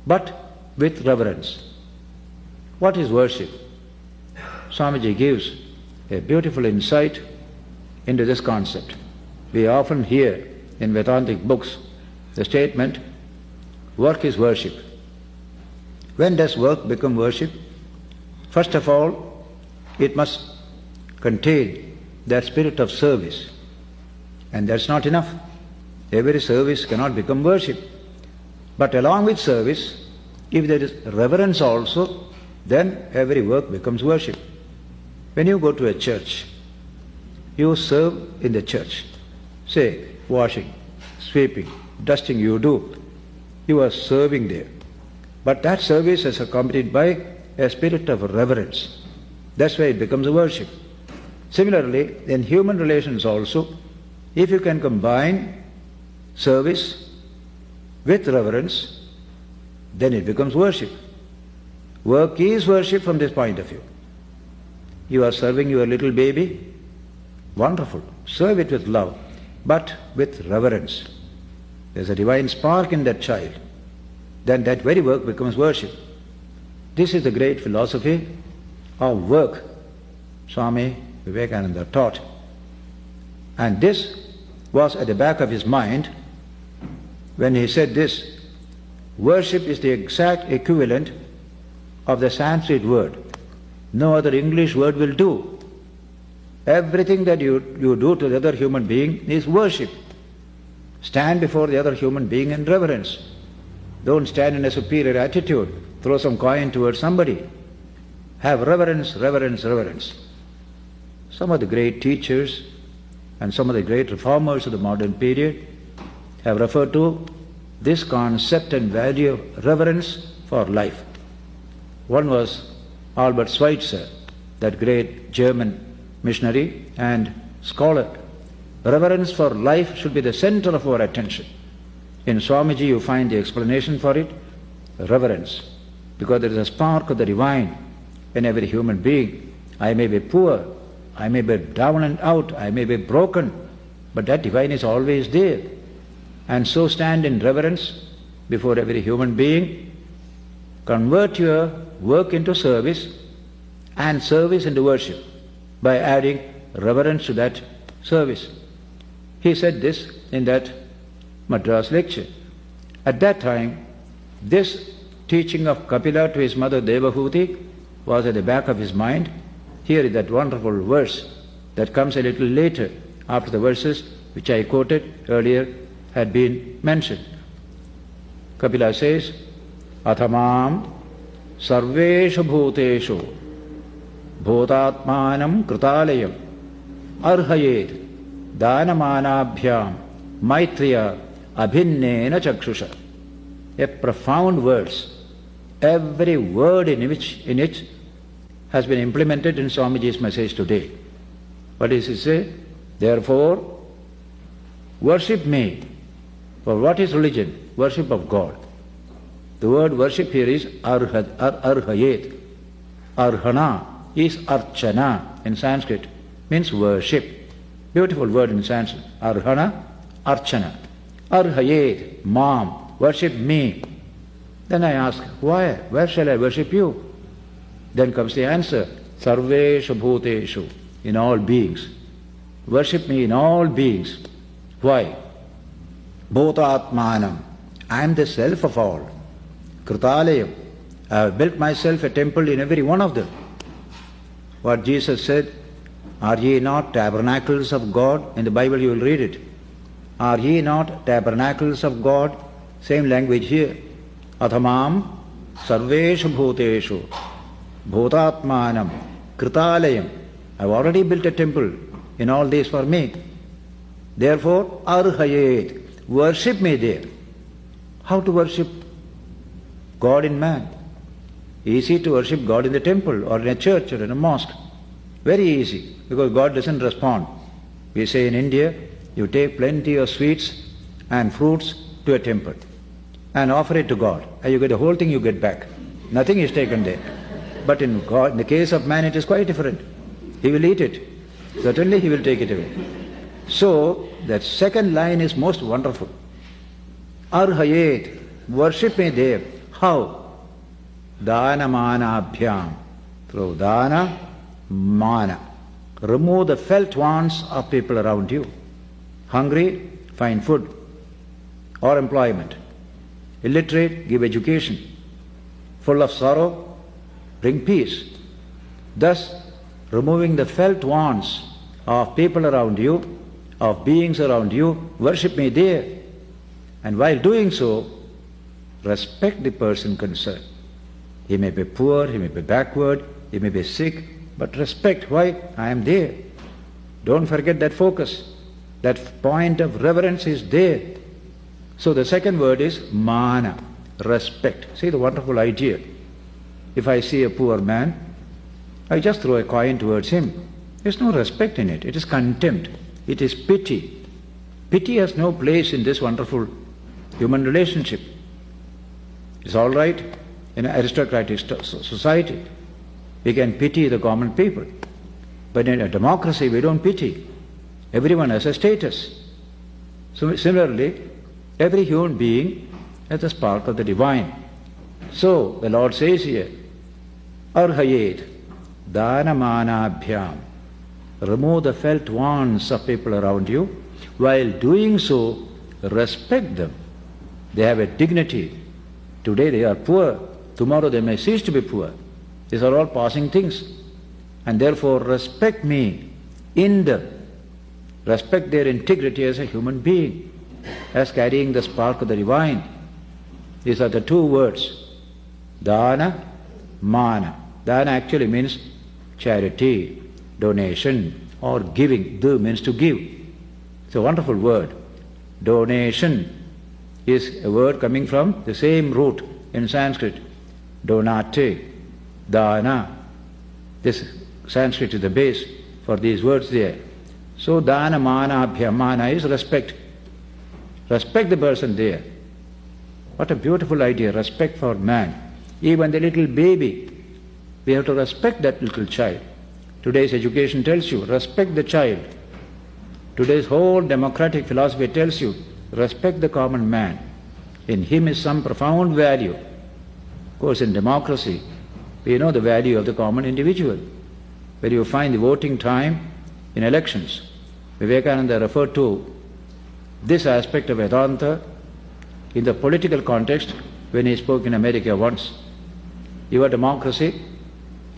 but with reverence. What is worship? Swamiji gives a beautiful insight into this concept. We often hear in Vedantic books the statement, work is worship. When does work become worship? First of all, it must contain that spirit of service. And that's not enough. Every service cannot become worship. But along with service, if there is reverence also, then every work becomes worship. When you go to a church, you serve in the church. Say, washing, sweeping, dusting you do. You are serving there. But that service is accompanied by a spirit of reverence. That's why it becomes a worship. Similarly, in human relations also, if you can combine service with reverence, then it becomes worship. Work is worship from this point of view. You are serving your little baby, wonderful. Serve it with love, but with reverence. There's a divine spark in that child. Then that very work becomes worship. This is the great philosophy of work Swami Vivekananda taught. And this was at the back of his mind when he said this, worship is the exact equivalent of the Sanskrit word. No other English word will do. Everything that you do to the other human being is worship. Stand before the other human being in reverence. Don't stand in a superior attitude. Throw some coin towards somebody. Have reverence, reverence, reverence. Some of the great teachers and some of the great reformers of the modern period have referred to this concept and value of reverence for life. One was Albert Schweitzer, that great German missionary and scholar. Reverence for life should be the center of our attention. In Swamiji you find the explanation for it, reverence. Because there is a spark of the divine in every human being. I may be poor, I may be down and out, I may be broken, but that divine is always there. And so stand in reverence before every human being. Convert your work into service and service into worship by adding reverence to that service. He said this in that Madras lecture. At that time, this teaching of Kapila to his mother Devahuti was at the back of his mind. Here is that wonderful verse that comes a little later after the verses which I quoted earlier had been mentioned. Kapila says, Athamam sarveshu bhuteshu bhutatmanam kritalayam arhayet danamanabhyam maitriya abhinnena chakshusha. A profound verse. Every word in it has been implemented in Swamiji's message today. What does he say? Therefore, worship me. For what is religion? Worship of God. The word worship here is arhayet. Arhana is archana in Sanskrit, means worship. Beautiful word in Sanskrit. Arhana, archana. Arhayet, mam, worship me. Then I ask, why? Where shall I worship you? Then comes the answer, sarveshu bhuteshu, in all beings. Worship me in all beings. Why? Bhutatmanam, I am the self of all. Kritalayam, I have built myself a temple in every one of them. What Jesus said, are ye not tabernacles of God? In the Bible you will read it. Are ye not tabernacles of God? Same language here. Athamam sarveshu bhuteshu bhutatmanam kritalayam. I have already built a temple in all this for me. Therefore, arhayet, worship me there. How to worship God in man? Easy to worship God in the temple or in a church or in a mosque. Very easy, because God doesn't respond. We say in India, you take plenty of sweets and fruits to a temple and offer it to God. And you get the whole thing you get back. Nothing is taken there. But in God, in the case of man, it is quite different. He will eat it. Certainly he will take it away. So, that second line is most wonderful. Arhayet, worship me there. How? Dana manabhyam. Through dana, mana. Remove the felt wants of people around you. Hungry, find food or employment. Illiterate, give education. Full of sorrow, bring peace. Thus, removing the felt wants of people around you, of beings around you, worship me there. And while doing so, respect the person concerned. He may be poor, he may be backward, he may be sick, but respect. Why? I am there. Don't forget that focus. That point of reverence is there. So the second word is mana, respect. See the wonderful idea. If I see a poor man, I just throw a coin towards him. There's no respect in it. It is contempt. It is pity. Pity has no place in this wonderful human relationship. It's all right in an aristocratic society. We can pity the common people. But in a democracy, we don't pity. Everyone has a status. So similarly, every human being has a spark of the divine. So the Lord says here, arhayet danamanabhyam. Remove the felt wants of people around you. While doing so, respect them. They have a dignity. Today they are poor. Tomorrow they may cease to be poor. These are all passing things. And therefore respect me in them. Respect their integrity as a human being, as carrying the spark of the divine. These are the two words. Dana, mana. Dana actually means charity, donation, or giving. Do means to give. It's a wonderful word. Donation is a word coming from the same root in Sanskrit. Donate, dana. This Sanskrit is the base for these words there. So dana mana abhyam. Mana is respect. Respect the person there. What a beautiful idea, respect for man. Even the little baby, we have to respect that little child. Today's education tells you, respect the child. Today's whole democratic philosophy tells you, respect the common man. In him is some profound value. Of course, in democracy, we know the value of the common individual. Where you find the voting time in elections. Vivekananda referred to this aspect of Vedanta in the political context when he spoke in America once. Your democracy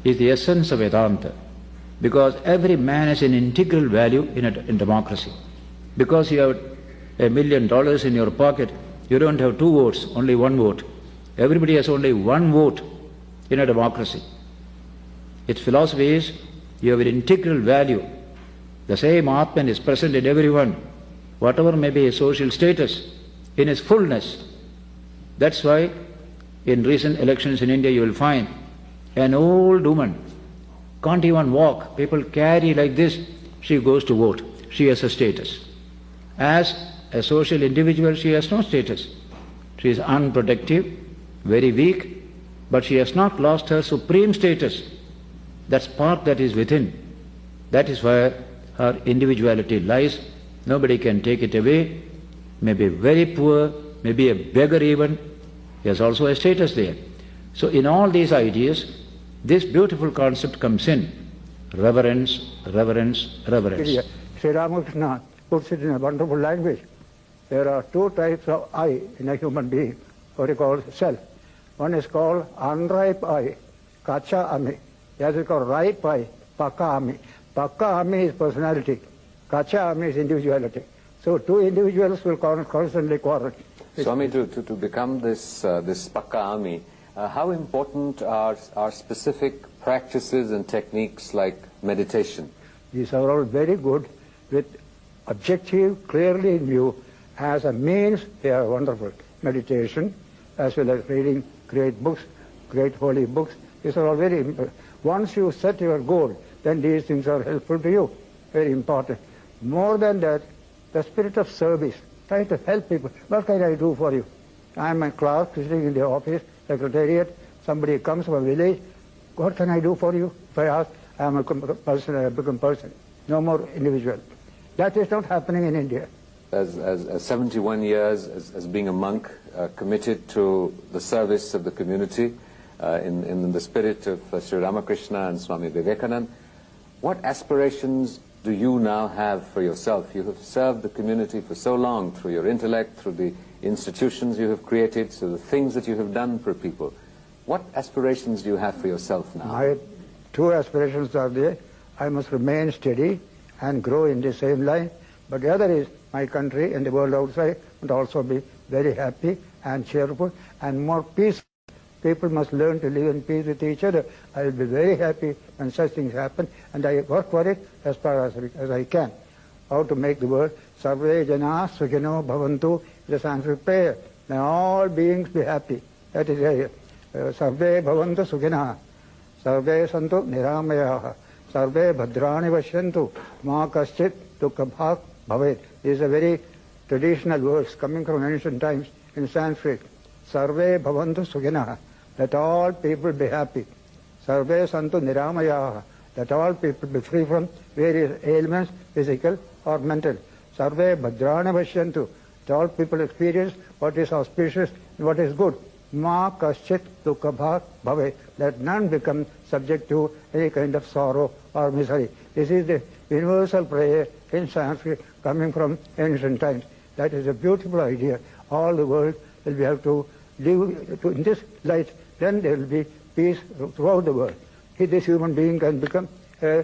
is the essence of Vedanta, because every man has an integral value in democracy. Because you have $1 million in your pocket, you don't have two votes, only one vote. Everybody has only one vote in a democracy. Its philosophy is you have an integral value. The same Atman is present in everyone, whatever may be his social status, in his fullness. That's why in recent elections in India you will find an old woman can't even walk. People carry like this. She goes to vote. She has a status. As a social individual, she has no status. She is unprotective, very weak, but she has not lost her supreme status. That spark that is within, that is where her individuality lies. Nobody can take it away. May be very poor, maybe a beggar even. He has also a status there. So in all these ideas, this beautiful concept comes in. Reverence, reverence, reverence. Sri Ramakrishna puts it in a wonderful language. There are two types of I in a human being, what he calls self. One is called unripe I, kacha ami. The other is called ripe I, paka ami. Paka ami is personality, kacha ami is individuality. So two individuals will constantly quarrel. Swami, to become this paka ami, how important are specific practices and techniques like meditation? These are all very good with objective clearly in view. As a means, they are wonderful. Meditation, as well as reading great books, great holy books, these are all very important. Once you set your goal, then these things are helpful to you, very important. More than that, the spirit of service, try to help people. What can I do for you? I am a clerk sitting in the office, secretariat, somebody comes from a village, what can I do for you? If I ask, I am a person, I become person, no more individual. That is not happening in India. as 71 years as being a monk, committed to the service of the community in the spirit of Sri Ramakrishna and Swami Vivekananda, what aspirations do you now have for yourself? You have served the community for so long through your intellect, through the institutions you have created, through the things that you have done for people. What aspirations do you have for yourself now? My two aspirations are there. I must remain steady and grow in the same line. But the other is my country and the world outside must also be very happy and cheerful and more peaceful. People must learn to live in peace with each other. I will be very happy when such things happen, and I work for it as far as I can. How to make the world Sarve Jana Sukhino Bhavantu is a Sanskrit prayer. May all beings be happy. That is Sarve Bhavantu Sukhina. Sarve Santu Niramayaha. Sarve Bhadrani Vashyantu. Ma Kaschit Dukkabhak Bhavet. These are very traditional words coming from ancient times in Sanskrit. Sarve Bhavantu Sukhina. Let all people be happy. Sarve Santu Niramayaha. Let all people be free from various ailments, physical or mental. Sarve Bhadrani Vashyantu. Let all people experience what is auspicious and what is good. Ma Kaschit Dukkabhak Bhavet. Let none become subject to any kind of sorrow or misery. This is the universal prayer in Sanskrit coming from ancient times. That is a beautiful idea. All the world will be able to live in this light. Then there will be peace throughout the world. This human being can become a